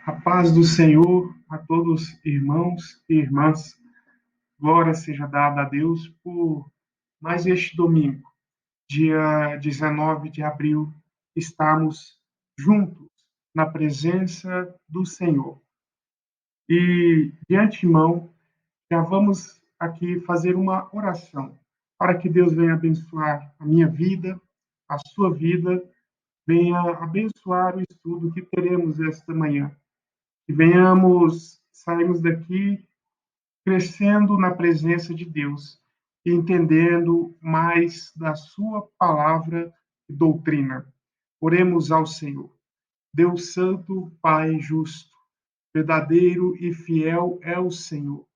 A paz do Senhor a todos, irmãos e irmãs. Glória seja dada a Deus por mais este domingo, dia 19 de abril, estamos juntos na presença do Senhor. E, de antemão, já vamos aqui fazer uma oração para que Deus venha abençoar a minha vida, a sua vida, venha abençoar o estudo que teremos esta manhã. Que venhamos, sairmos daqui crescendo na presença de Deus, entendendo mais da sua palavra e doutrina. Oremos ao Senhor. Deus Santo, Pai justo, verdadeiro e fiel é o Senhor.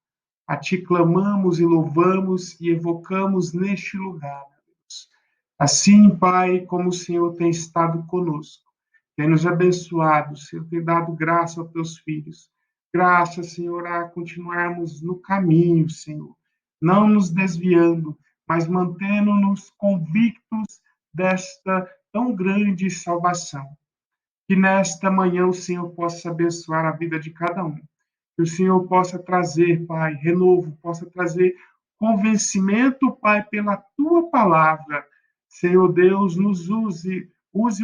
A ti clamamos e louvamos e evocamos neste lugar, Deus. Assim, Pai, como o Senhor tem estado conosco, tem nos abençoado, Senhor, tem dado graça aos teus filhos. Graça, Senhor, a continuarmos no caminho, Senhor, não nos desviando, mas mantendo-nos convictos desta tão grande salvação. Que nesta manhã o Senhor possa abençoar a vida de cada um. Que o Senhor possa trazer, Pai, renovo, possa trazer convencimento, Pai, pela tua palavra. Senhor Deus, nos use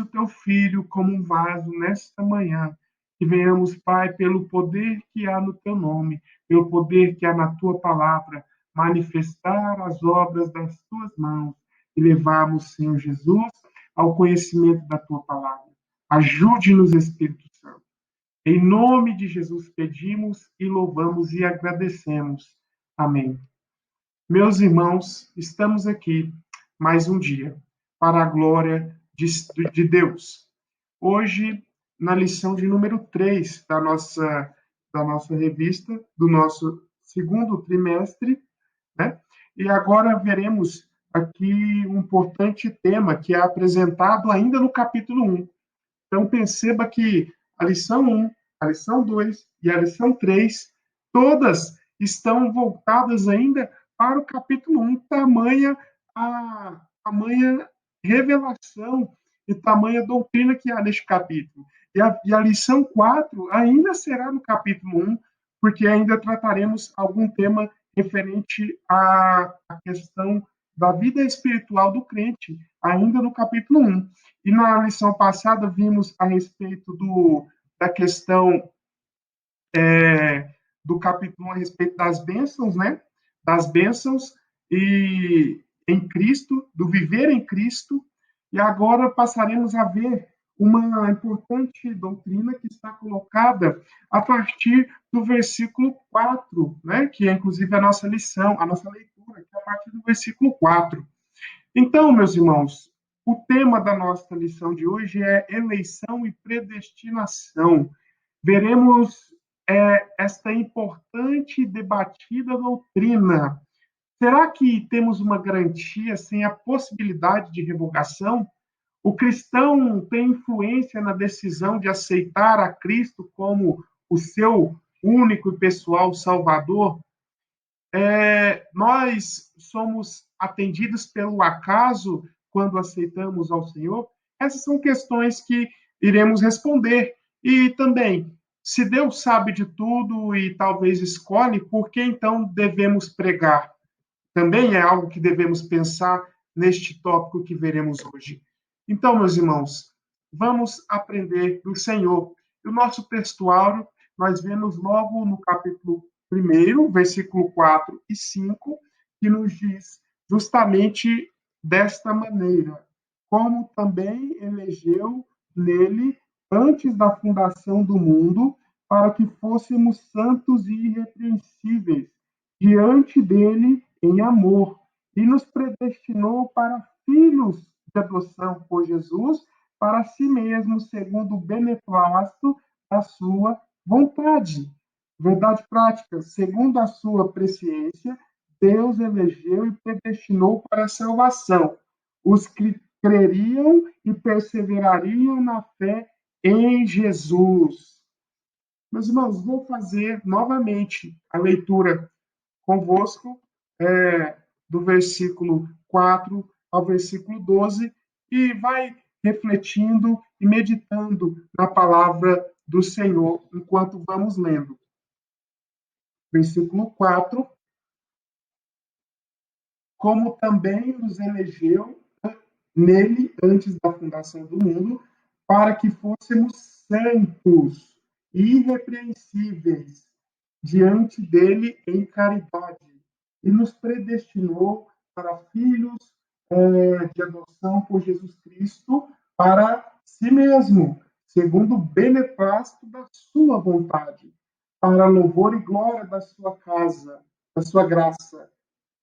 o teu filho como um vaso nesta manhã. Que venhamos, Pai, pelo poder que há no teu nome, pelo poder que há na tua palavra, manifestar as obras das tuas mãos e levarmos, Senhor Jesus, ao conhecimento da tua palavra. Ajude-nos, Espírito Santo. Em nome de Jesus pedimos e louvamos e agradecemos. Amém. Meus irmãos, estamos aqui mais um dia para a glória de Deus. Hoje, na lição de número 3 da nossa revista, do nosso segundo trimestre, né? E agora veremos aqui um importante tema que é apresentado ainda no capítulo 1. Então, perceba que a lição 1, a lição 2 e a lição 3, todas estão voltadas ainda para o capítulo 1, tamanha revelação e tamanha doutrina que há neste capítulo. E a lição 4 ainda será no capítulo 1, porque ainda trataremos algum tema referente à questão da vida espiritual do crente, ainda no capítulo 1. E na lição passada vimos a respeito da questão do capítulo 1 a respeito das bênçãos, né? Das bênçãos e em Cristo, do viver em Cristo. E agora passaremos a ver uma importante doutrina que está colocada a partir do versículo 4, né? Que é inclusive a nossa lição, a nossa leitura, que é a partir do versículo 4. Então, meus irmãos, o tema da nossa lição de hoje é eleição e predestinação. Veremos esta importante e debatida doutrina. Será que temos uma garantia sem a possibilidade de revogação? O cristão tem influência na decisão de aceitar a Cristo como o seu único e pessoal Salvador? Nós somos atendidos pelo acaso quando aceitamos ao Senhor? Essas são questões que iremos responder. E também, se Deus sabe de tudo e talvez escolhe, por que então devemos pregar? Também é algo que devemos pensar neste tópico que veremos hoje. Então, meus irmãos, vamos aprender do Senhor. E o nosso textuário, nós vemos logo no capítulo 1, versículo 4 e 5, que nos diz justamente desta maneira: como também elegeu nele antes da fundação do mundo, para que fôssemos santos e irrepreensíveis diante dele em amor, e nos predestinou para filhos de adoção por Jesus, para si mesmo, segundo o beneplácito da sua vontade. Verdade prática, segundo a sua presciência, Deus elegeu e predestinou para a salvação os que creriam e perseverariam na fé em Jesus. Meus irmãos, vou fazer novamente a leitura convosco do versículo 4 ao versículo 12 e vai refletindo e meditando na palavra do Senhor enquanto vamos lendo. Versículo 4. Como também nos elegeu nele antes da fundação do mundo, para que fôssemos santos e irrepreensíveis diante dele em caridade, e nos predestinou para filhos de adoção por Jesus Cristo para si mesmo, segundo o beneplácito da sua vontade, para louvor e glória da sua casa, da sua graça,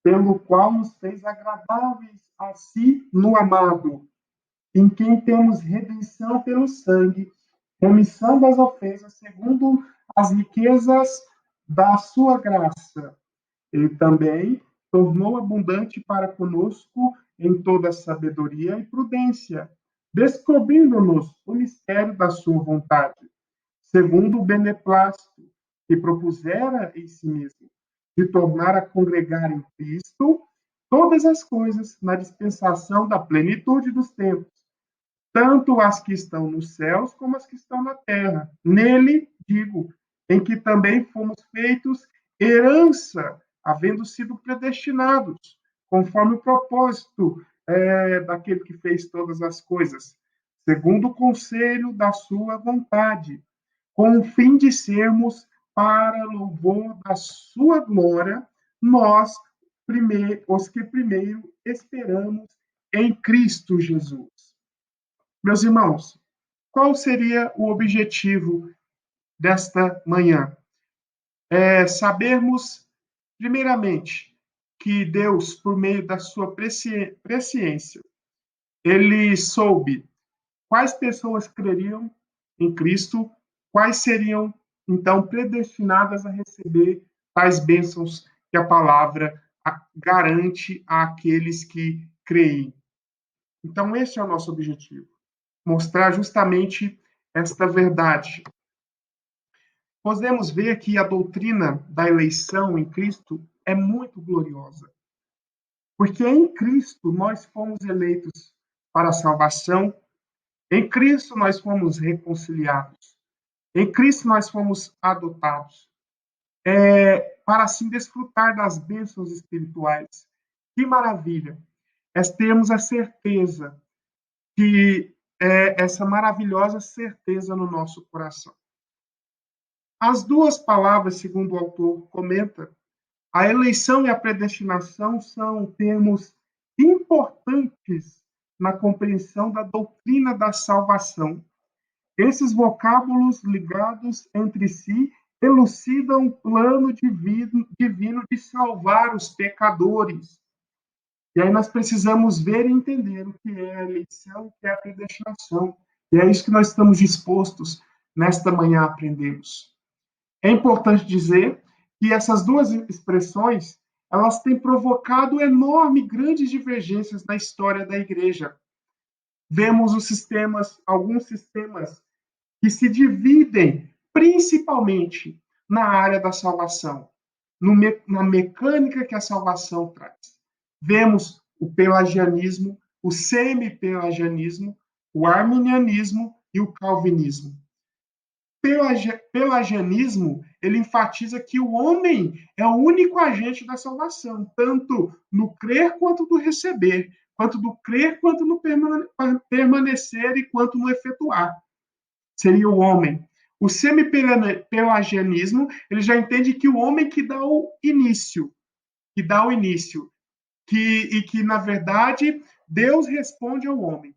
pelo qual nos fez agradáveis a si no amado, em quem temos redenção pelo sangue, remissão das ofensas, segundo as riquezas da sua graça. Ele também tornou abundante para conosco em toda sabedoria e prudência, descobrindo-nos o mistério da sua vontade, segundo o beneplácito que propusera em si mesmo, de tornar a congregar em Cristo todas as coisas na dispensação da plenitude dos tempos, tanto as que estão nos céus como as que estão na terra. Nele, digo, em que também fomos feitos herança, havendo sido predestinados, conforme o propósito daquele que fez todas as coisas, segundo o conselho da sua vontade, com o fim de sermos, para louvor da sua glória, nós, os que primeiro esperamos em Cristo Jesus. Meus irmãos, qual seria o objetivo desta manhã? Sabermos, primeiramente, que Deus, por meio da sua presciência, ele soube quais pessoas creriam em Cristo, quais seriam, então, predestinadas a receber tais bênçãos que a palavra garante àqueles que creem. Então, esse é o nosso objetivo. Mostrar justamente esta verdade. Podemos ver que a doutrina da eleição em Cristo é muito gloriosa. Porque em Cristo nós fomos eleitos para a salvação, em Cristo nós fomos reconciliados, em Cristo nós fomos adotados, para assim desfrutar das bênçãos espirituais. Que maravilha! Termos a certeza que essa maravilhosa certeza no nosso coração. As duas palavras, segundo o autor comenta, a eleição e a predestinação são termos importantes na compreensão da doutrina da salvação. Esses vocábulos ligados entre si elucidam o plano divino de salvar os pecadores. E aí nós precisamos ver e entender o que é a eleição, o que é a predestinação. E é isso que nós estamos dispostos nesta manhã a aprendermos. É importante dizer que essas duas expressões, elas têm provocado enormes, grandes divergências na história da igreja. Vemos alguns sistemas que se dividem principalmente na área da salvação, na mecânica que a salvação traz. Vemos o pelagianismo, o semi-pelagianismo, o arminianismo e o calvinismo. Pelagianismo, ele enfatiza que o homem é o único agente da salvação, tanto no crer quanto no receber, quanto no crer quanto no permanecer e quanto no efetuar. Seria o homem. O semi-pelagianismo, ele já entende que o homem que dá o início, e que, na verdade, Deus responde ao homem.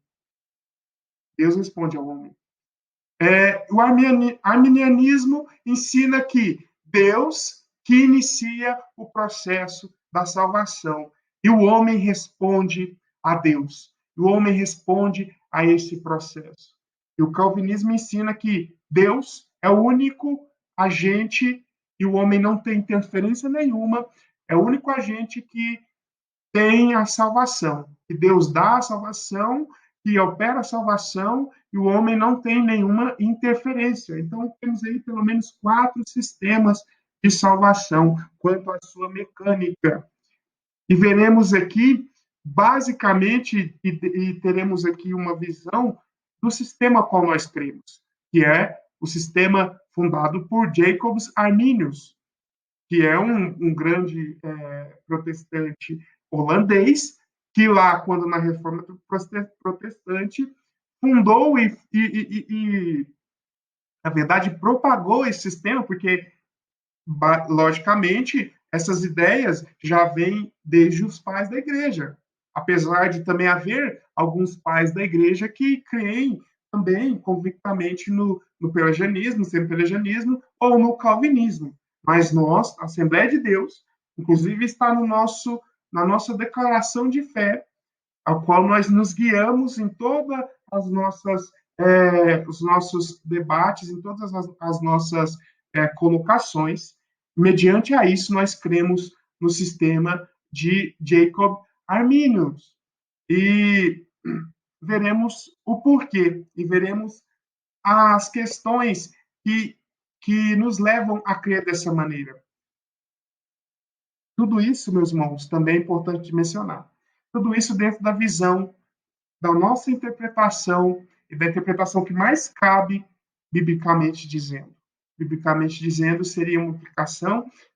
Deus responde ao homem. O arminianismo ensina que Deus que inicia o processo da salvação e o homem responde a Deus. O homem responde a esse processo. E o calvinismo ensina que Deus é o único agente e o homem não tem interferência nenhuma, é o único agente que tem a salvação, que Deus dá a salvação, que opera a salvação, e o homem não tem nenhuma interferência. Então, temos aí pelo menos 4 sistemas de salvação quanto à sua mecânica. E veremos aqui, basicamente, e teremos aqui uma visão do sistema qual nós cremos, que é o sistema fundado por Jacob Arminius, que é um grande protestante holandês, que lá, quando na Reforma Protestante, fundou e, na verdade, propagou esse sistema, porque, logicamente, essas ideias já vêm desde os pais da igreja, apesar de também haver alguns pais da igreja que creem também convictamente no pelagianismo, semi-pelagianismo ou no calvinismo. Mas nós, a Assembleia de Deus, inclusive está na nossa declaração de fé, ao qual nós nos guiamos em todas as nossas os nossos debates, em todas as nossas colocações. Mediante a isso, nós cremos no sistema de Jacob Arminius. E veremos o porquê, e veremos as questões que nos levam a crer dessa maneira. Tudo isso, meus irmãos, também é importante mencionar. Tudo isso dentro da visão da nossa interpretação e da interpretação que mais cabe biblicamente dizendo. Biblicamente dizendo, seria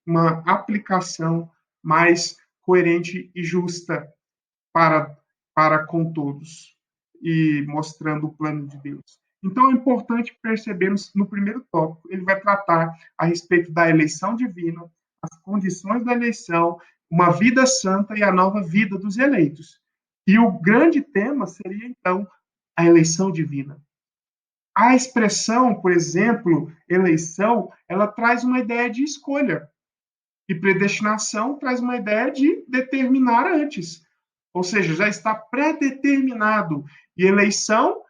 uma aplicação mais coerente e justa para, para com todos, e mostrando o plano de Deus. Então é importante percebermos no primeiro tópico, ele vai tratar a respeito da eleição divina, as condições da eleição, uma vida santa e a nova vida dos eleitos. E o grande tema seria, então, a eleição divina. A expressão, por exemplo, eleição, ela traz uma ideia de escolha. E predestinação traz uma ideia de determinar antes. Ou seja, já está pré-determinado. E eleição,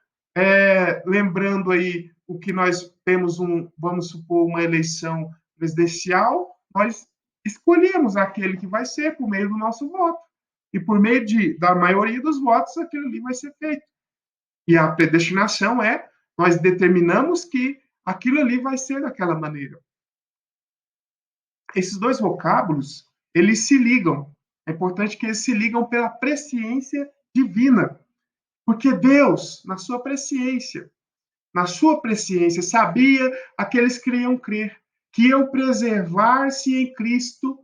lembrando aí o que nós temos, vamos supor, uma eleição presidencial, nós escolhemos aquele que vai ser por meio do nosso voto. E por meio da maioria dos votos, aquilo ali vai ser feito. E a predestinação nós determinamos que aquilo ali vai ser daquela maneira. Esses dois vocábulos, eles se ligam. É importante que eles se ligam pela presciência divina. Porque Deus, na sua presciência, sabia aqueles que iriam crer, que iam preservar-se em Cristo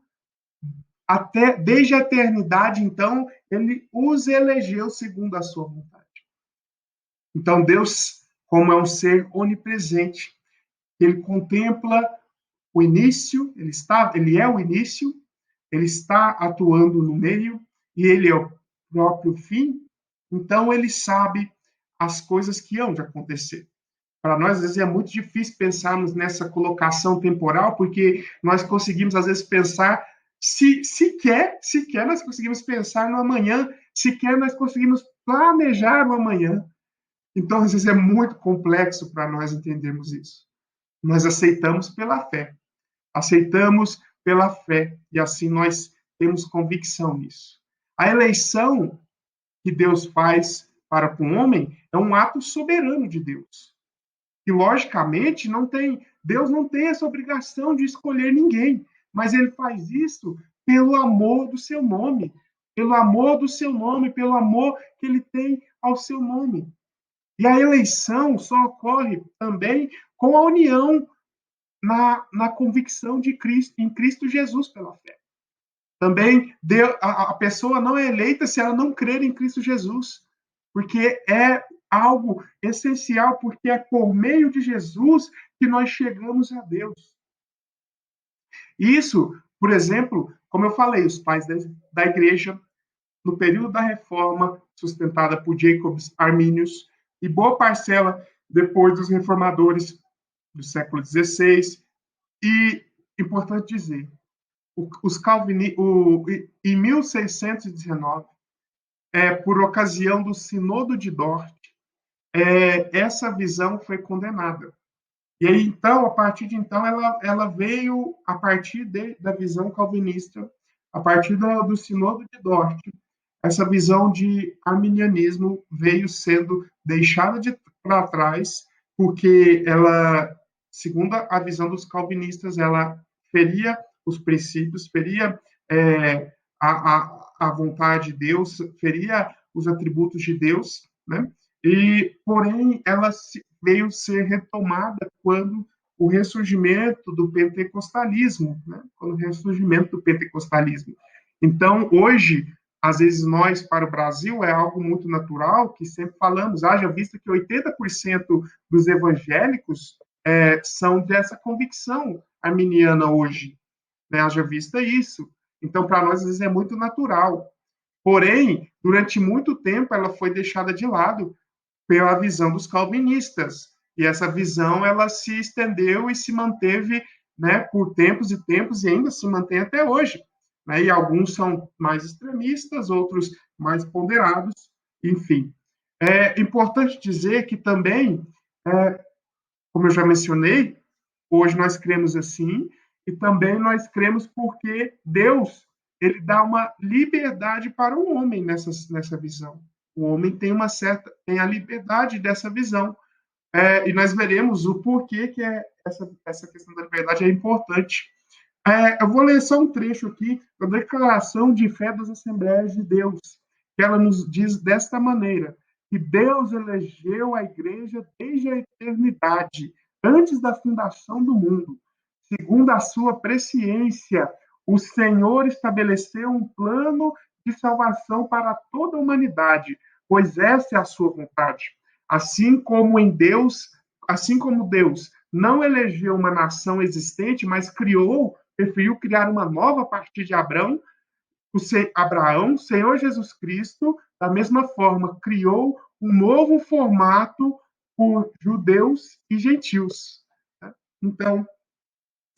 até desde a eternidade. Então, ele os elegeu segundo a sua vontade. Então, Deus, como é um ser onipresente, ele contempla o início, ele é o início, ele está atuando no meio e ele é o próprio fim. Então, ele sabe as coisas que hão de acontecer. Para nós, às vezes, é muito difícil pensarmos nessa colocação temporal, porque nós conseguimos, às vezes, pensar, sequer nós conseguimos pensar no amanhã, sequer nós conseguimos planejar o amanhã. Então, às vezes, é muito complexo para nós entendermos isso. Nós aceitamos pela fé. Aceitamos pela fé, e assim nós temos convicção nisso. A eleição que Deus faz para com o homem é um ato soberano de Deus. E, logicamente, Deus não tem essa obrigação de escolher ninguém, mas ele faz isso pelo amor do seu nome, pelo amor do seu nome, pelo amor que ele tem ao seu nome. E a eleição só ocorre também com a união na convicção de Cristo, em Cristo Jesus pela fé. Também a pessoa não é eleita se ela não crer em Cristo Jesus, porque é algo essencial, porque é por meio de Jesus que nós chegamos a Deus. Isso, por exemplo, como eu falei, os pais da igreja, no período da reforma, sustentada por Jacob Arminius, e boa parcela depois dos reformadores do século XVI. E, importante dizer, em 1619, por ocasião do Sinodo de Dort, essa visão foi condenada. E aí, então, a partir de então, ela veio a partir da visão calvinista, a partir do Sinodo de Dort. Essa visão de arminianismo veio sendo deixada para trás, porque ela, segundo a visão dos calvinistas, ela feria os princípios, feria a vontade de Deus, feria os atributos de Deus, né? E, porém, ela veio ser retomada quando o ressurgimento do pentecostalismo, né? Quando o ressurgimento do pentecostalismo. Então, hoje, às vezes nós, para o Brasil, é algo muito natural, que sempre falamos, haja vista que 80% dos evangélicos são dessa convicção arminiana hoje, né? Haja vista isso. Então, para nós, às vezes, é muito natural. Porém, durante muito tempo, ela foi deixada de lado pela visão dos calvinistas. E essa visão, ela se estendeu e se manteve, né, por tempos e tempos, e ainda se mantém até hoje. Né? E alguns são mais extremistas, outros mais ponderados, enfim. É importante dizer que também, como eu já mencionei, hoje nós cremos assim, e também nós cremos porque Deus, ele dá uma liberdade para o homem nessa visão. O homem tem a liberdade dessa visão. E nós veremos o porquê que essa questão da liberdade é importante. Eu vou ler só um trecho aqui da Declaração de Fé das Assembleias de Deus, que ela nos diz desta maneira, que Deus elegeu a igreja desde a eternidade, antes da fundação do mundo. Segundo a sua presciência, o Senhor estabeleceu um plano de salvação para toda a humanidade, pois essa é a sua vontade. Assim como em Deus, assim como Deus não elegeu uma nação existente, mas preferiu criar uma nova a partir de Abraão, o Senhor Jesus Cristo, da mesma forma, criou um novo formato por judeus e gentios. Então,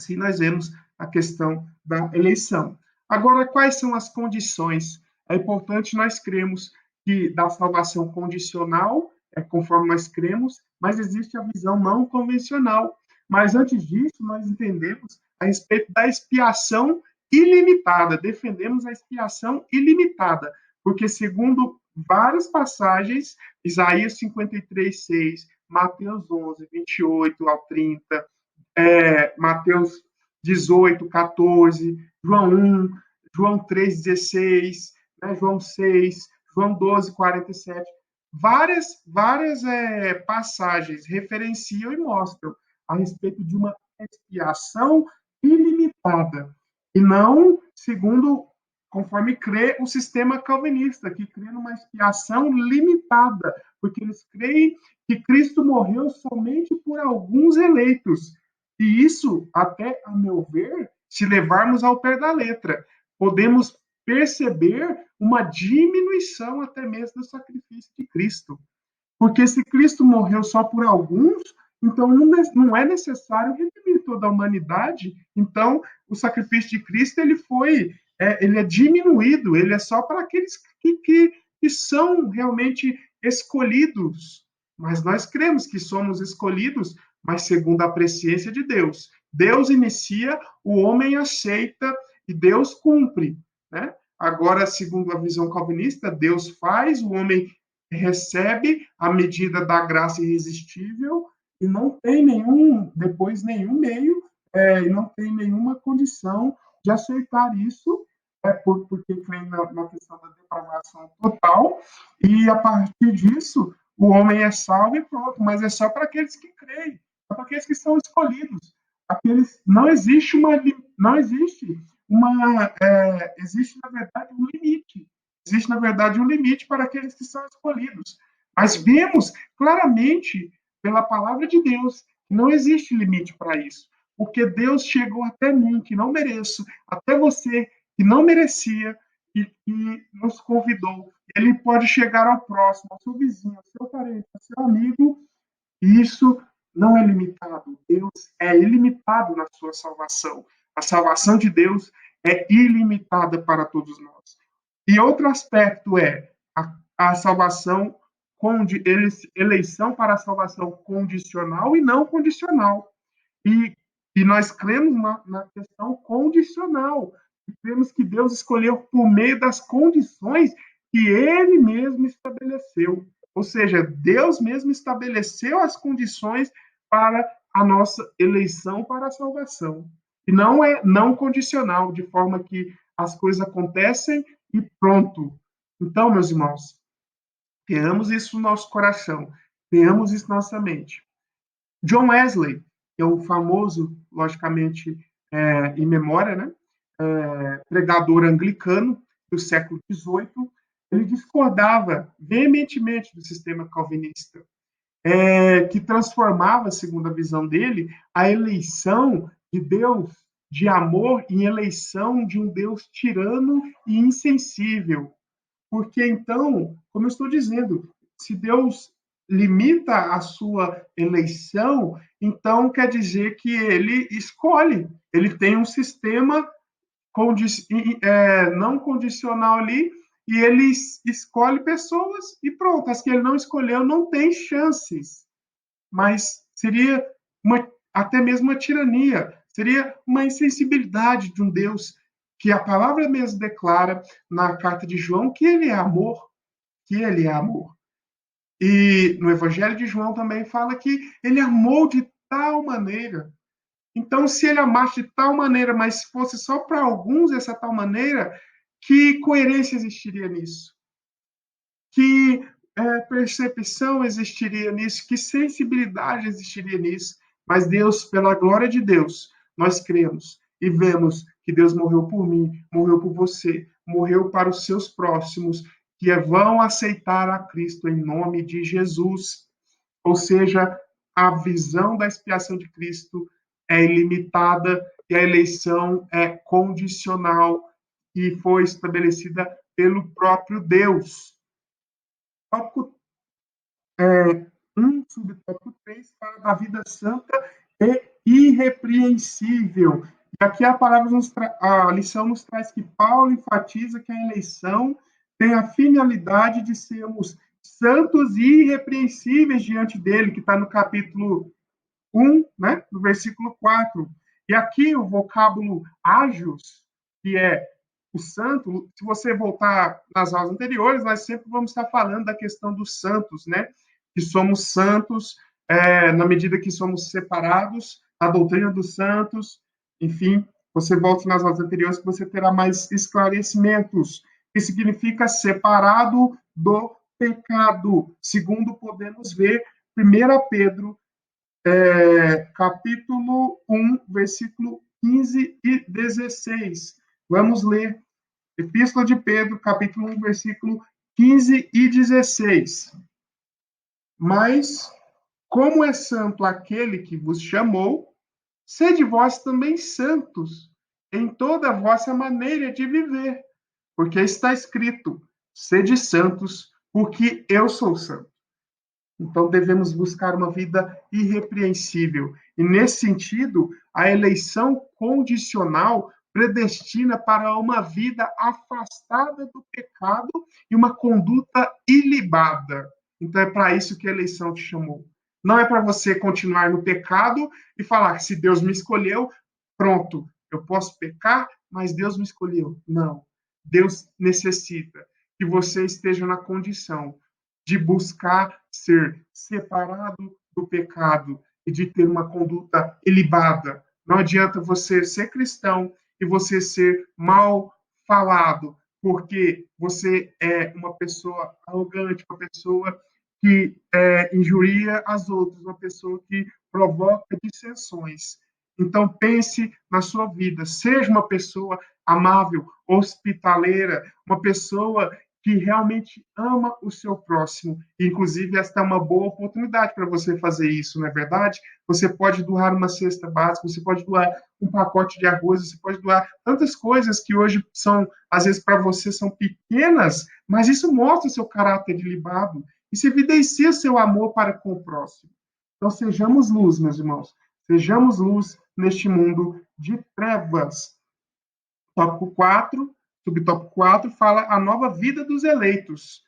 assim nós vemos a questão da eleição. Agora, quais são as condições? É importante nós cremos que da salvação condicional, conforme nós cremos, mas existe a visão não convencional. Mas antes disso, nós entendemos a respeito da expiação ilimitada, defendemos a expiação ilimitada, porque segundo várias passagens, Isaías 53:6, Mateus 11:28 ao 30, Mateus 18, 14, João 1, João 3:16, né, João 6, João 12, 47. Várias passagens referenciam e mostram a respeito de uma expiação ilimitada, e não segundo, conforme crê o sistema calvinista, que crê numa expiação limitada, porque eles creem que Cristo morreu somente por alguns eleitos. E isso, até a meu ver, se levarmos ao pé da letra, podemos perceber uma diminuição até mesmo do sacrifício de Cristo. Porque se Cristo morreu só por alguns, então não é necessário redimir toda a humanidade. Então, o sacrifício de Cristo ele é diminuído, ele é só para aqueles que são realmente escolhidos. Mas nós cremos que somos escolhidos, mas segundo a presciência de Deus. Deus inicia, o homem aceita e Deus cumpre. Né? Agora, segundo a visão calvinista, Deus faz, o homem recebe a medida da graça irresistível e não tem depois nenhum meio, e não tem nenhuma condição de aceitar isso, porque vem na questão da depravação total, e a partir disso o homem é salvo e pronto, mas é só para aqueles que creem, só para aqueles que são escolhidos. Não existe existe na verdade um limite. Existe, na verdade, um limite para aqueles que são escolhidos. Mas vemos claramente, pela palavra de Deus, que não existe limite para isso. Porque Deus chegou até mim, que não mereço, até você, que não merecia, e nos convidou. Ele pode chegar ao próximo, ao seu vizinho, ao seu parente, ao seu amigo, e isso não é limitado. Deus é ilimitado na sua salvação. A salvação de Deus é ilimitada para todos nós. E outro aspecto é a salvação, eleição para a salvação condicional e não condicional. E, e nós cremos na questão condicional. E cremos que Deus escolheu por meio das condições que Ele mesmo estabeleceu. Ou seja, Deus mesmo estabeleceu as condições para a nossa eleição para a salvação. E não é não condicional, de forma que as coisas acontecem e pronto. Então, meus irmãos, tenhamos isso no nosso coração, tenhamos isso na nossa mente. John Wesley, que é o famoso, logicamente, em memória, né? Pregador anglicano do século XVIII, ele discordava veementemente do sistema calvinista, que transformava, segundo a visão dele, a eleição de Deus de amor em eleição de um Deus tirano e insensível. Porque então, como eu estou dizendo, se Deus limita a sua eleição, então quer dizer que ele escolhe, ele tem um sistema não condicional ali, e ele escolhe pessoas e pronto, as que ele não escolheu não tem chances. Mas seria até mesmo uma tirania, seria uma insensibilidade de um Deus que a palavra mesmo declara na carta de João que ele é amor, que ele é amor. E no Evangelho de João também fala que ele amou de tal maneira. Então, se ele amasse de tal maneira, mas fosse só para alguns essa tal maneira, que coerência existiria nisso? Que percepção existiria nisso? Que sensibilidade existiria nisso? Mas Deus, pela glória de Deus, nós cremos e vemos que Deus morreu por mim, morreu por você, morreu para os seus próximos, que vão aceitar a Cristo em nome de Jesus. Ou seja, a visão da expiação de Cristo é ilimitada e a eleição é condicional e foi estabelecida pelo próprio Deus. Tópico subtópico 3 fala da vida santa e irrepreensível. E aqui a lição nos traz que Paulo enfatiza que a eleição tem a finalidade de sermos santos e irrepreensíveis diante dele, que está no capítulo 1, né, no versículo 4. E aqui o vocábulo ágios, que é o santo, se você voltar nas aulas anteriores, nós sempre vamos estar falando da questão dos santos, né? Que somos santos na medida que somos separados, a doutrina dos santos, enfim, você volta nas aulas anteriores que você terá mais esclarecimentos, que significa separado do pecado, segundo podemos ver 1 Pedro capítulo 1, versículo 15 e 16. Vamos ler. Epístola de Pedro, capítulo 1, versículo 15 e 16. Mas, como é santo aquele que vos chamou, sede vós também santos em toda a vossa maneira de viver, porque está escrito: sede santos, porque eu sou santo. Então, devemos buscar uma vida irrepreensível. E, nesse sentido, a eleição condicional predestina para uma vida afastada do pecado e uma conduta ilibada. Então, é para isso que a eleição te chamou. Não é para você continuar no pecado e falar: se Deus me escolheu, pronto, eu posso pecar, mas Deus me escolheu. Não. Deus necessita que você esteja na condição de buscar ser separado do pecado e de ter uma conduta ilibada. Não adianta você ser cristão e você ser mal falado, porque você é uma pessoa arrogante, uma pessoa que injuria as outras, uma pessoa que provoca dissensões. Então, pense na sua vida, seja uma pessoa amável, hospitaleira, uma pessoa que realmente ama o seu próximo. Inclusive, esta é uma boa oportunidade para você fazer isso, não é verdade? Você pode doar uma cesta básica, você pode doar um pacote de arroz, você pode doar tantas coisas que hoje são, às vezes, para você são pequenas, mas isso mostra o seu caráter ilibado. Isso evidencia seu amor para com o próximo. Então, sejamos luz, meus irmãos. Sejamos luz neste mundo de trevas. Tópico 4, subtópico 4, fala a nova vida dos eleitos.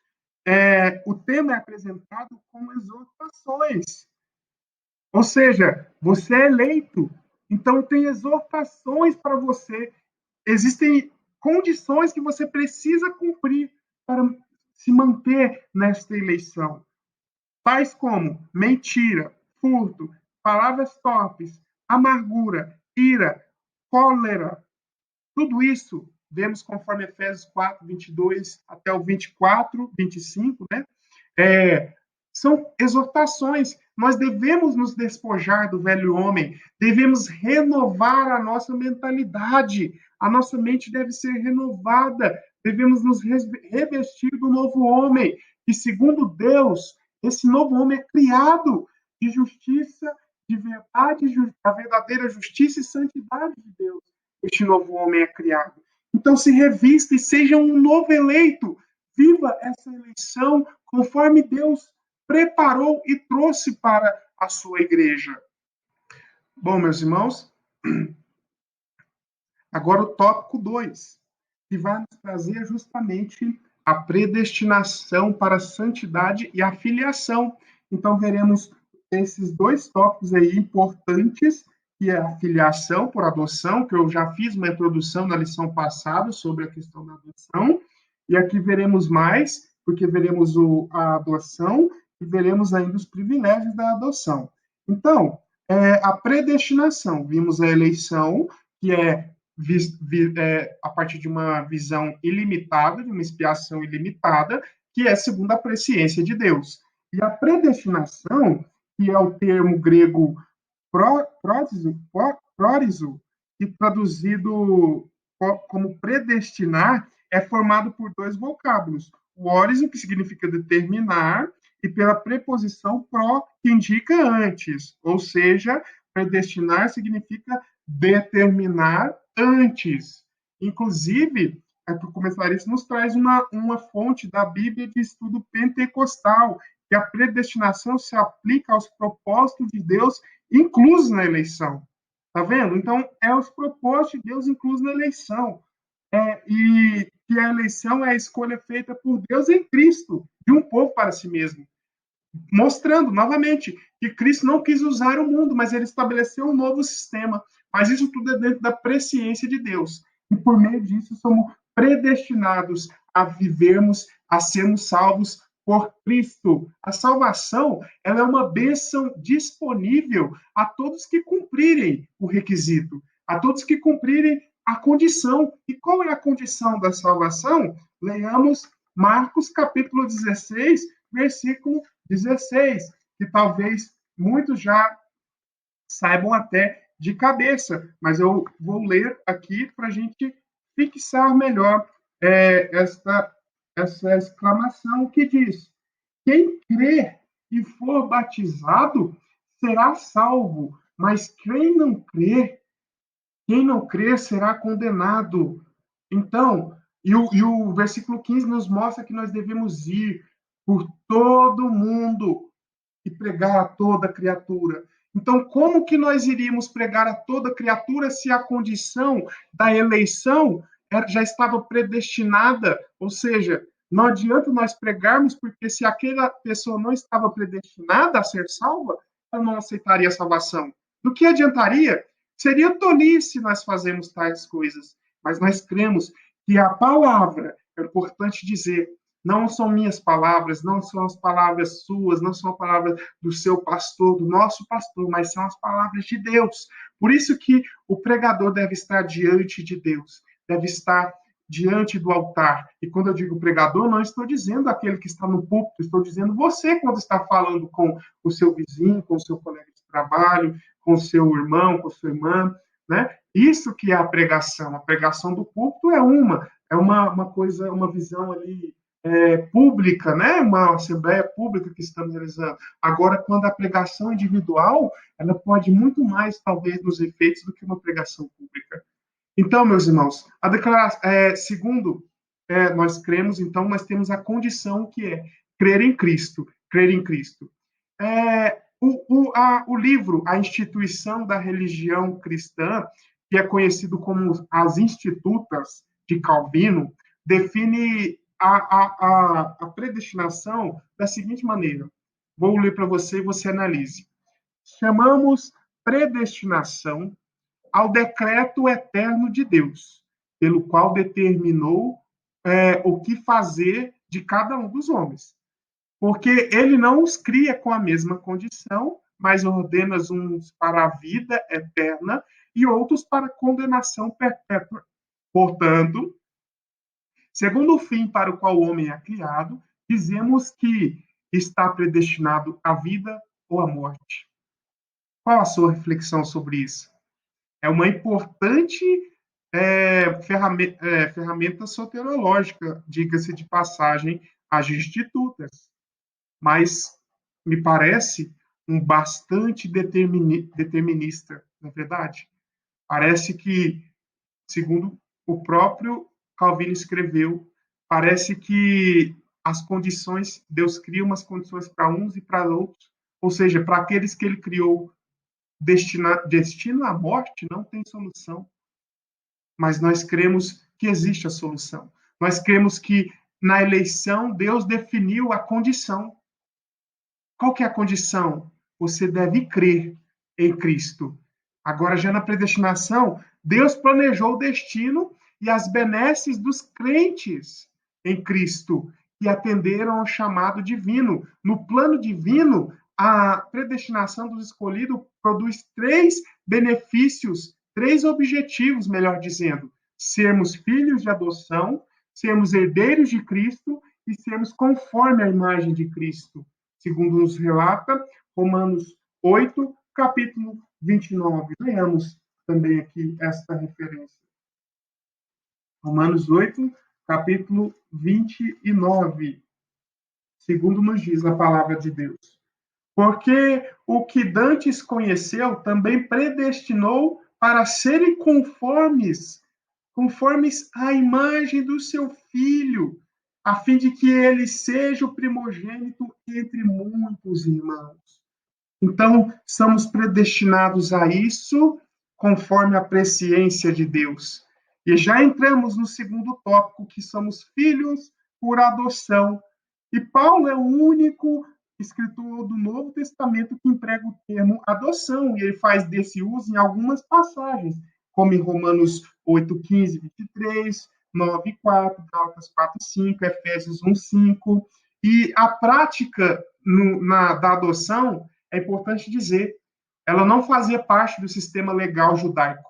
O tema é apresentado com exortações. Ou seja, você é eleito, então tem exortações para você. Existem condições que você precisa cumprir para se manter nesta eleição. Tais como mentira, furto, palavras torpes, amargura, ira, cólera. Tudo isso vemos conforme Efésios 4, 22 até o 24, 25, né? São exortações, nós devemos nos despojar do velho homem, devemos renovar a nossa mentalidade, a nossa mente deve ser renovada, devemos nos revestir do novo homem, que segundo Deus, esse novo homem é criado de justiça, de verdade, a verdadeira justiça e santidade de Deus. Este novo homem é criado. Então se revista e seja um novo eleito. Viva essa eleição conforme Deus preparou e trouxe para a sua igreja. Bom, meus irmãos, agora o tópico 2, que vai nos trazer justamente a predestinação para a santidade e a filiação. Então, veremos esses dois tópicos aí importantes, que é a filiação por adoção, que eu já fiz uma introdução na lição passada sobre a questão da adoção, e aqui veremos mais, porque veremos a adoção e veremos ainda os privilégios da adoção. Então, a predestinação, vimos a eleição, que é a partir de uma visão ilimitada, de uma expiação ilimitada, que é segundo a presciência de Deus. E a predestinação, que é o termo grego prórizo, que traduzido como predestinar, é formado por dois vocábulos. O órizo, que significa determinar, e pela preposição pró, que indica antes. Ou seja, predestinar significa determinar antes. Inclusive, para começar, isso nos traz uma fonte da Bíblia de estudo pentecostal, que a predestinação se aplica aos propósitos de Deus inclusos na eleição. Tá vendo? Então, é os propósitos de Deus inclusos na eleição. E que a eleição é a escolha feita por Deus em Cristo, de um povo para si mesmo. Mostrando, novamente, que Cristo não quis usar o mundo, mas ele estabeleceu um novo sistema. Mas isso tudo é dentro da presciência de Deus. E por meio disso somos predestinados a vivermos, a sermos salvos por Cristo. A salvação, ela é uma bênção disponível a todos que cumprirem o requisito, a todos que cumprirem a condição. E qual é a condição da salvação? Leiamos Marcos capítulo 16, versículo 16, que talvez muitos já saibam até de cabeça, mas eu vou ler aqui para a gente fixar melhor essa exclamação que diz: quem crê e for batizado será salvo, mas quem não crer será condenado. Então, o versículo 15 nos mostra que nós devemos ir por todo mundo e pregar a toda criatura. Então, como que nós iríamos pregar a toda criatura se a condição da eleição já estava predestinada? Ou seja, não adianta nós pregarmos, porque se aquela pessoa não estava predestinada a ser salva, ela não aceitaria a salvação. Do que adiantaria? Seria tolice nós fazermos tais coisas, mas nós cremos que a palavra, é importante dizer, não são minhas palavras, não são as palavras suas, não são as palavras do seu pastor, do nosso pastor, mas são as palavras de Deus. Por isso que o pregador deve estar diante de Deus, deve estar diante do altar. E quando eu digo pregador, não estou dizendo aquele que está no púlpito, estou dizendo você quando está falando com o seu vizinho, com o seu colega de trabalho, com o seu irmão, com a sua irmã, né? Isso que é a pregação do púlpito é uma coisa, uma visão ali pública, né? Uma assembleia pública que estamos realizando. Agora, quando a pregação individual, ela pode muito mais, talvez, nos efeitos do que uma pregação pública. Então, meus irmãos, a declaração, segundo nós cremos, então, nós temos a condição que é crer em Cristo, crer em Cristo. O livro A Instituição da Religião Cristã, que é conhecido como as Institutas de Calvino, define a predestinação da seguinte maneira. Vou ler para você e você analise. Chamamos predestinação ao decreto eterno de Deus, pelo qual determinou o que fazer de cada um dos homens. Porque ele não os cria com a mesma condição, mas ordena uns para a vida eterna e outros para a condenação perpétua. Portanto, segundo o fim para o qual o homem é criado, dizemos que está predestinado à vida ou a morte? Qual a sua reflexão sobre isso? É uma importante ferramenta soteriológica, diga-se de passagem, as institutas, mas me parece um bastante determinista, na verdade. Parece que, segundo o próprio Calvino escreveu, parece que as condições, Deus cria umas condições para uns e para outros, ou seja, para aqueles que ele criou destino à morte, não tem solução, mas nós cremos que existe a solução. Nós cremos que na eleição Deus definiu a condição. Qual que é a condição? Você deve crer em Cristo. Agora, já na predestinação, Deus planejou o destino e as benesses dos crentes em Cristo, que atenderam ao chamado divino. No plano divino, a predestinação dos escolhidos produz três benefícios, três objetivos, melhor dizendo: sermos filhos de adoção, sermos herdeiros de Cristo e sermos conforme a imagem de Cristo, segundo nos relata Romanos 8, capítulo 29. Leamos também aqui esta referência. Romanos 8, capítulo 29, segundo nos diz a palavra de Deus. Porque o que dantes conheceu também predestinou para serem conformes à imagem do seu Filho, a fim de que ele seja o primogênito entre muitos irmãos. Então, somos predestinados a isso conforme a presciência de Deus. E já entramos no segundo tópico, que somos filhos por adoção. E Paulo é o único escritor do Novo Testamento que emprega o termo adoção, e ele faz desse uso em algumas passagens, como em Romanos 8, 15, 23, 9, 4, Gálatas 4, 5, Efésios 1, 5. E a prática da adoção, é importante dizer, ela não fazia parte do sistema legal judaico,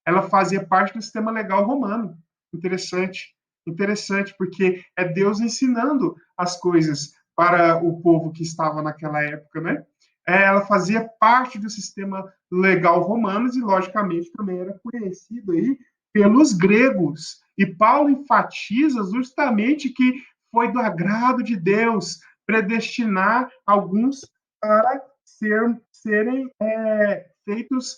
ela fazia parte do sistema legal romano. Interessante, interessante, porque é Deus ensinando as coisas para o povo que estava naquela época, né? Ela fazia parte do sistema legal romano e, logicamente, também era conhecido aí pelos gregos. E Paulo enfatiza justamente que foi do agrado de Deus predestinar alguns para serem feitos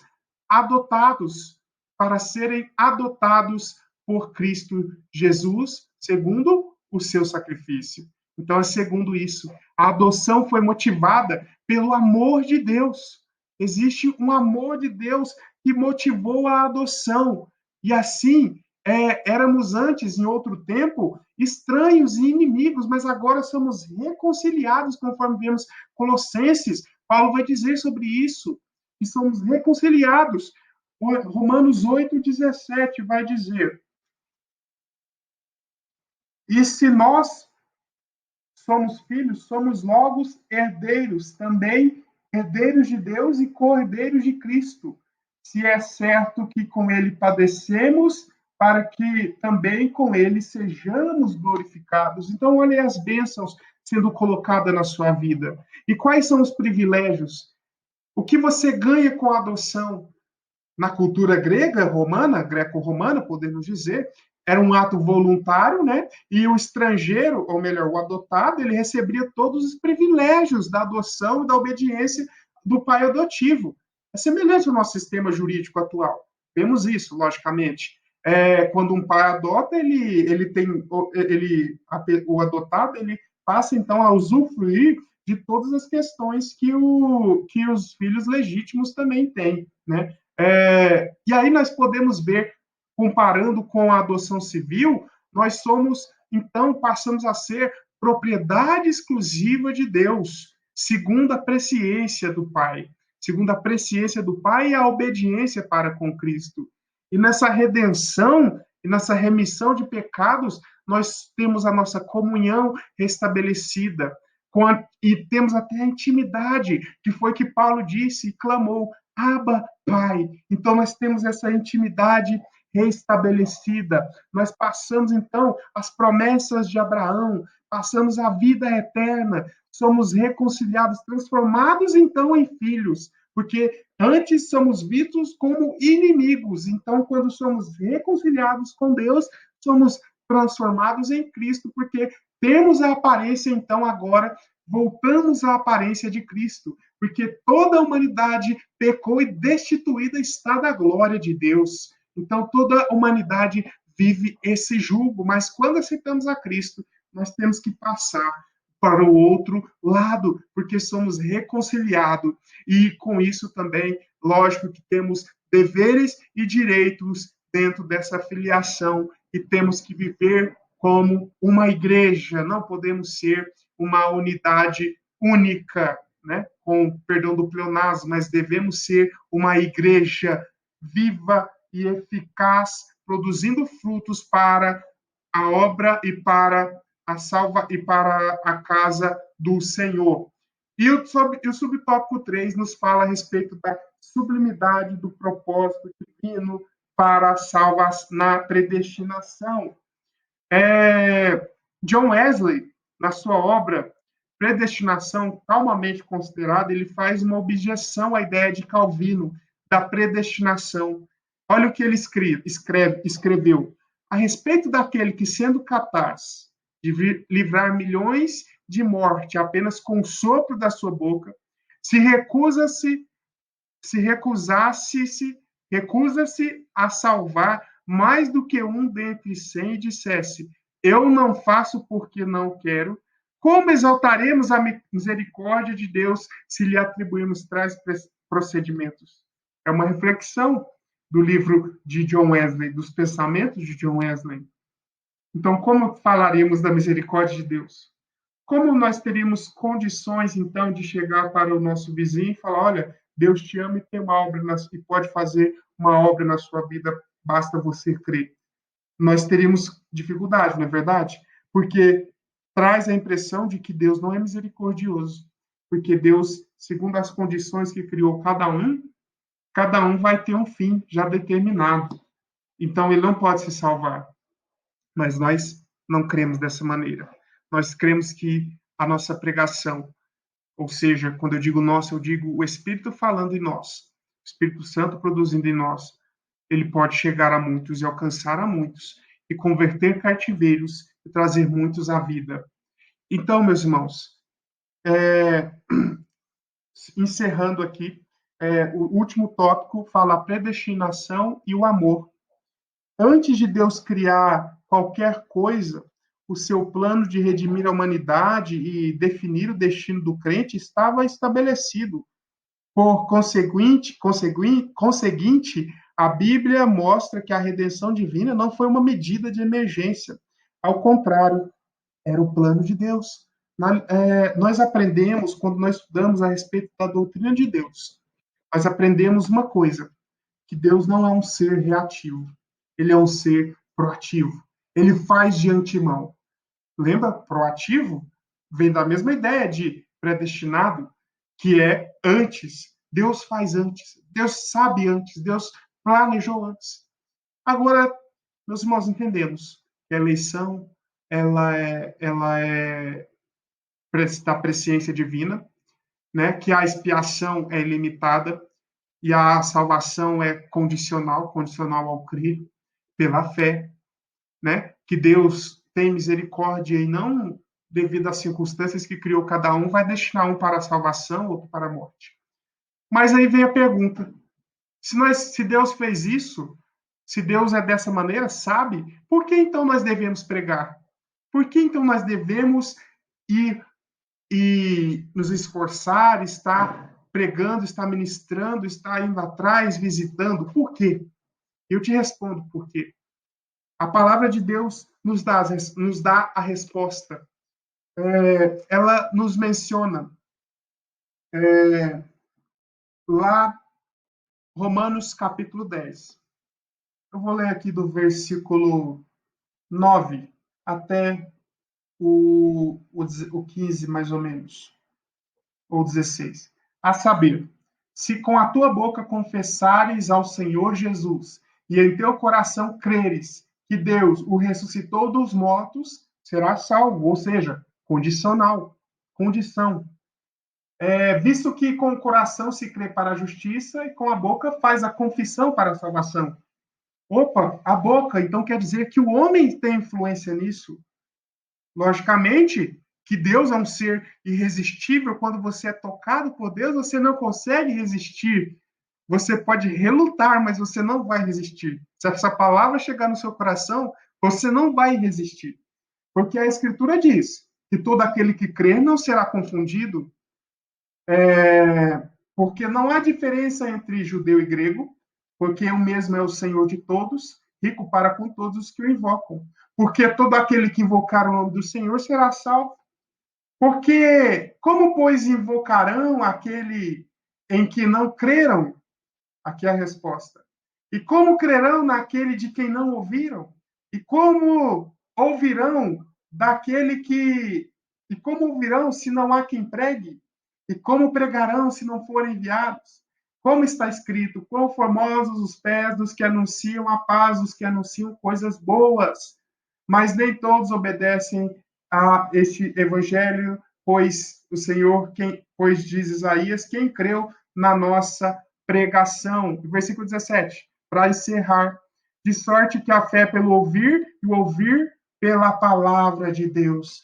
adotados, para serem adotados por Cristo Jesus, segundo o seu sacrifício. Então, é segundo isso. A adoção foi motivada pelo amor de Deus. Existe um amor de Deus que motivou a adoção. E assim, éramos antes, em outro tempo, estranhos e inimigos, mas agora somos reconciliados, conforme vemos Colossenses. Paulo vai dizer sobre isso, que somos reconciliados. Romanos 8, 17 vai dizer: e se nós somos filhos, somos logo herdeiros, também herdeiros de Deus e co-herdeiros de Cristo. Se é certo que com ele padecemos, para que também com ele sejamos glorificados. Então, olha as bênçãos sendo colocadas na sua vida. E quais são os privilégios? O que você ganha com a adoção? Na cultura grega, romana, greco-romana, podemos dizer, era um ato voluntário, né? E o estrangeiro, ou melhor, o adotado, ele recebia todos os privilégios da adoção e da obediência do pai adotivo. É semelhante ao nosso sistema jurídico atual. Vemos isso, logicamente. Quando um pai adota, o adotado, ele passa então a usufruir de todas as questões que os filhos legítimos também têm, né? E aí nós podemos ver, comparando com a adoção civil, nós somos, então, passamos a ser propriedade exclusiva de Deus, segundo a presciência do Pai. Segundo a presciência do Pai e a obediência para com Cristo. E nessa redenção, e nessa remissão de pecados, nós temos a nossa comunhão restabelecida. E temos até a intimidade, que foi que Paulo disse e clamou: Abba, Pai. Então, nós temos essa intimidade restabelecida. Nós passamos, então, as promessas de Abraão, passamos a vida eterna, somos reconciliados, transformados então em filhos, porque antes somos vistos como inimigos. Então, quando somos reconciliados com Deus, somos transformados em Cristo, porque temos a aparência, então, agora, voltamos à aparência de Cristo, porque toda a humanidade pecou e destituída está da glória de Deus. Então, toda a humanidade vive esse jugo, mas quando aceitamos a Cristo, nós temos que passar para o outro lado, porque somos reconciliados. E com isso também, lógico que temos deveres e direitos dentro dessa filiação e temos que viver como uma igreja, não podemos ser uma unidade única, né? Com perdão do pleonasmo, mas devemos ser uma igreja viva e eficaz, produzindo frutos para a obra e para a salva e para a casa do Senhor. E o subtópico 3 nos fala a respeito da sublimidade do propósito divino para a salvação na predestinação. John Wesley, na sua obra Predestinação Calmamente Considerada, ele faz uma objeção à ideia de Calvino da predestinação. Olha o que ele escreveu. A respeito daquele que, sendo capaz de livrar milhões de morte apenas com o sopro da sua boca, recusa-se a salvar mais do que um dentre 100 e dissesse: eu não faço porque não quero, como exaltaremos a misericórdia de Deus se lhe atribuirmos tais procedimentos? É uma reflexão do livro de John Wesley, dos pensamentos de John Wesley. Então, como falaremos da misericórdia de Deus? Como nós teríamos condições, então, de chegar para o nosso vizinho e falar: olha, Deus te ama e tem uma obra e pode fazer uma obra na sua vida, basta você crer. Nós teríamos dificuldade, não é verdade? Porque traz a impressão de que Deus não é misericordioso, porque Deus, segundo as condições que criou cada um vai ter um fim já determinado. Então, ele não pode se salvar. Mas nós não cremos dessa maneira. Nós cremos que a nossa pregação, ou seja, quando eu digo nós, eu digo o Espírito falando em nós, o Espírito Santo produzindo em nós, ele pode chegar a muitos e alcançar a muitos, e converter cativeiros e trazer muitos à vida. Então, meus irmãos, encerrando aqui, o último tópico fala a predestinação e o amor. Antes de Deus criar qualquer coisa, o seu plano de redimir a humanidade e definir o destino do crente estava estabelecido. Por conseguinte, a Bíblia mostra que a redenção divina não foi uma medida de emergência. Ao contrário, era o plano de Deus. Nós aprendemos, quando nós estudamos a respeito da doutrina de Deus, nós aprendemos uma coisa, que Deus não é um ser reativo, ele é um ser proativo. Ele faz de antemão. Lembra? Proativo vem da mesma ideia de predestinado, que é antes. Deus faz antes. Deus sabe antes. Deus planejou antes. Agora, meus irmãos, entendemos que a eleição ela é da presciência divina, né? Que a expiação é ilimitada e a salvação é condicional ao crer pela fé, né? Que Deus tem misericórdia e não devido às circunstâncias que criou cada um, vai destinar um para a salvação, outro para a morte. Mas aí vem a pergunta: se Deus fez isso, se Deus é dessa maneira, sabe, por que então nós devemos pregar? Por que então nós devemos ir e nos esforçar, estar pregando, estar ministrando, estar indo atrás, visitando? Por quê? Eu te respondo por quê. A palavra de Deus nos dá a resposta. Ela nos menciona lá, Romanos capítulo 10. Eu vou ler aqui do versículo 9 até o 15, mais ou menos, ou 16. A saber, se com a tua boca confessares ao Senhor Jesus e em teu coração creres que Deus o ressuscitou dos mortos, serás salvo, ou seja, condicional. condição. Visto que com o coração se crê para a justiça e com a boca faz a confissão para a salvação. Opa, a boca, então quer dizer que o homem tem influência nisso. Logicamente que Deus é um ser irresistível. Quando você é tocado por Deus, você não consegue resistir. Você pode relutar, mas você não vai resistir. Se essa palavra chegar no seu coração, você não vai resistir. Porque a Escritura diz que todo aquele que crê não será confundido, porque não há diferença entre judeu e grego, porque o mesmo é o Senhor de todos, rico para com todos os que o invocam. Porque todo aquele que invocar o nome do Senhor será salvo. Porque como, pois, invocarão aquele em que não creram? Aqui é a resposta. E como crerão naquele de quem não ouviram? E como ouvirão daquele que... E como ouvirão se não há quem pregue? E como pregarão se não forem enviados? Como está escrito, quão formosos os pés dos que anunciam a paz, dos que anunciam coisas boas. Mas nem todos obedecem a este evangelho, pois o Senhor, pois diz Isaías, quem creu na nossa pregação. Versículo 17, para encerrar. De sorte que a fé é pelo ouvir, e o ouvir pela palavra de Deus.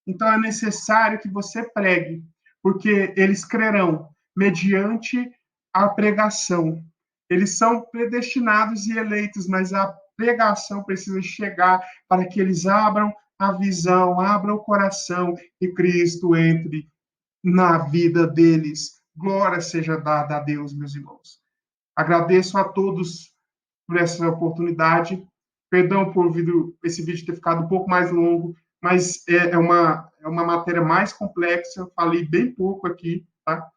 Então é necessário que você pregue, porque eles crerão mediante a pregação. Eles são predestinados e eleitos, mas a pregação precisa chegar para que eles abram a visão, abram o coração e Cristo entre na vida deles. Glória seja dada a Deus, meus irmãos. Agradeço a todos por essa oportunidade. Perdão por esse vídeo ter ficado um pouco mais longo, mas é uma matéria mais complexa. Eu falei bem pouco aqui, tá?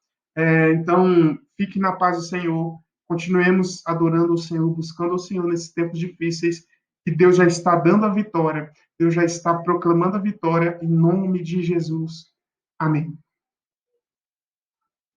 Então, fique na paz do Senhor. Continuemos adorando o Senhor, buscando o Senhor nesses tempos difíceis, que Deus já está dando a vitória. Deus já está proclamando a vitória em nome de Jesus. Amém.